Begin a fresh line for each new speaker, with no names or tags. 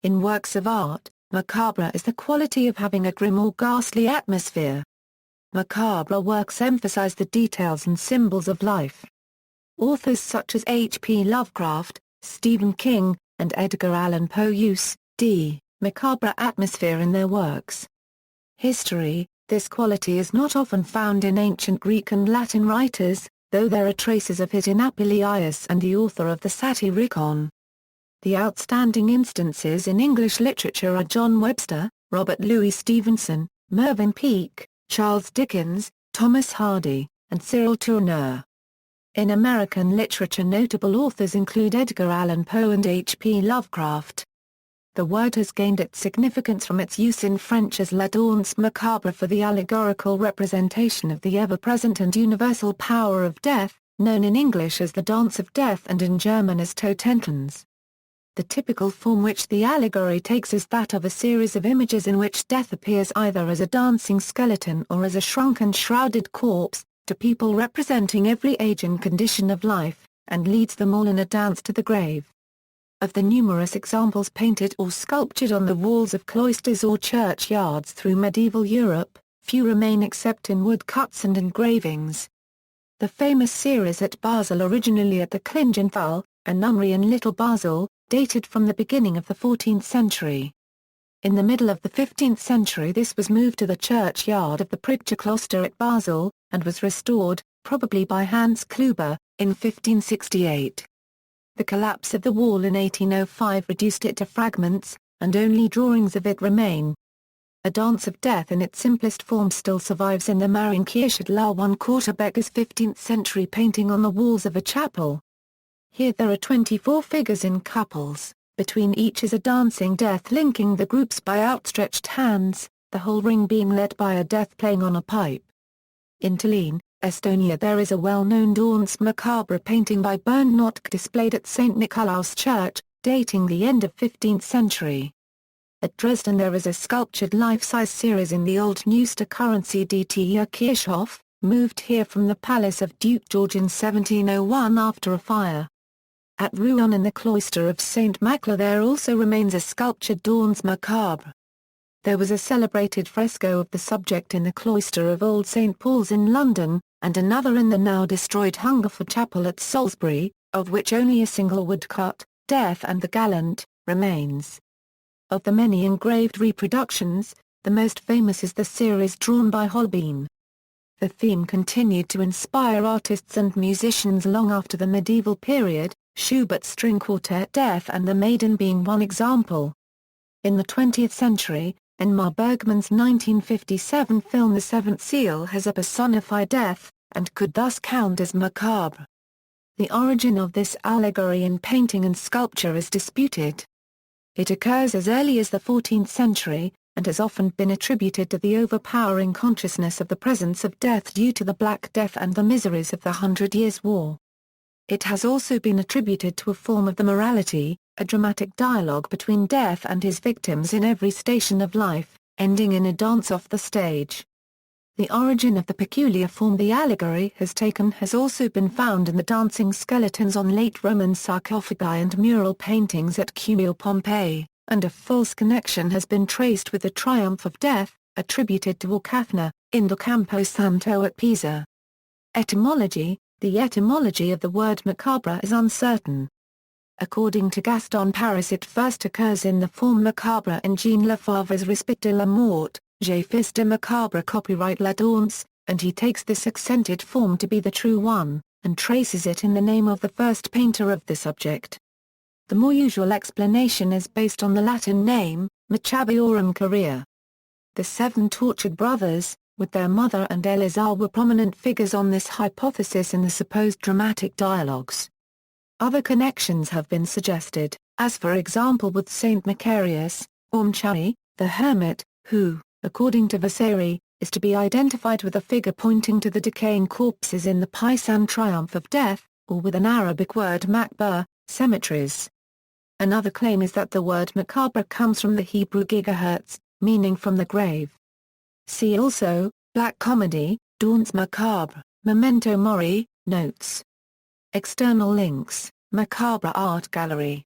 In works of art, macabre is the quality of having a grim or ghastly atmosphere. Macabre works emphasize the details and symbols of life. Authors such as H.P. Lovecraft, Stephen King, and Edgar Allan Poe use macabre atmosphere in their works. History: this quality is not often found in ancient Greek and Latin writers, though there are traces of it in Apuleius and the author of the Satyricon. The outstanding instances in English literature are John Webster, Robert Louis Stevenson, Mervyn Peake, Charles Dickens, Thomas Hardy, and Cyril Tourneur. In American literature, notable authors include Edgar Allan Poe and H.P. Lovecraft. The word has gained its significance from its use in French as la danse macabre for the allegorical representation of the ever-present and universal power of death, known in English as the dance of death and in German as Totentanz. The typical form which the allegory takes is that of a series of images in which death appears either as a dancing skeleton or as a shrunken shrouded corpse, to people representing every age and condition of life, and leads them all in a dance to the grave. Of the numerous examples painted or sculptured on the walls of cloisters or churchyards through medieval Europe, few remain except in woodcuts and engravings. The famous series at Basel, originally at the Klingenthal, a nunnery in Little Basel, dated from the beginning of the 14th century. In the middle of the 15th century this was moved to the churchyard of the Prieurkloster at Basel, and was restored, probably by Hans Kluber, in 1568. The collapse of the wall in 1805 reduced it to fragments, and only drawings of it remain. A Dance of Death in its simplest form still survives in the Marienkirche at La 1/4-Becker's 15th-century painting on the walls of a chapel. Here there are 24 figures in couples, between each is a dancing death linking the groups by outstretched hands, the whole ring being led by a death playing on a pipe. In Tallinn, Estonia, there is a well-known Danse Macabre painting by Bernd Notke displayed at St. Nicolaus Church, dating the end of 15th century. At Dresden there is a sculptured life-size series in the Old Neuster currency DT Kirchhof, moved here from the palace of Duke George in 1701 after a fire. At Rouen in the cloister of St. Macla there also remains a sculptured Danse Macabre. There was a celebrated fresco of the subject in the cloister of Old St. Paul's in London, and another in the now destroyed Hungerford Chapel at Salisbury, of which only a single woodcut, Death and the Gallant, remains. Of the many engraved reproductions, the most famous is the series drawn by Holbein. The theme continued to inspire artists and musicians long after the medieval period, Schubert's string quartet Death and the Maiden being one example. In the 20th century, Ingmar Bergman's 1957 film The Seventh Seal has a personified death, and could thus count as macabre. The origin of this allegory in painting and sculpture is disputed. It occurs as early as the 14th century, and has often been attributed to the overpowering consciousness of the presence of death due to the Black Death and the miseries of the 100 Years' War. It has also been attributed to a form of the morality, a dramatic dialogue between death and his victims in every station of life, ending in a dance off the stage. The origin of the peculiar form the allegory has taken has also been found in the dancing skeletons on late Roman sarcophagi and mural paintings at Cumio Pompeii, and a false connection has been traced with the triumph of death, attributed to Orcagna, in the Campo Santo at Pisa. Etymology: the etymology of the word macabre is uncertain. According to Gaston Paris it first occurs in the form macabre in Jean Lefebvre's Respect de la Mort, J'ai fils de macabre copyright La Danse, and he takes this accented form to be the true one, and traces it in the name of the first painter of the subject. The more usual explanation is based on the Latin name, Macabiorum Career. The seven tortured brothers, with their mother and Eleazar, were prominent figures on this hypothesis in the supposed dramatic dialogues. Other connections have been suggested, as for example with Saint Macarius, Ormchawi, the hermit, who, according to Vasari, is to be identified with a figure pointing to the decaying corpses in the Pisan triumph of death, or with an Arabic word makabʁ, cemeteries. Another claim is that the word macabre comes from the Hebrew gigahertz, meaning from the grave. See also, Black Comedy, Danse Macabre, Memento Mori, Notes. External links: Macabre Art Gallery.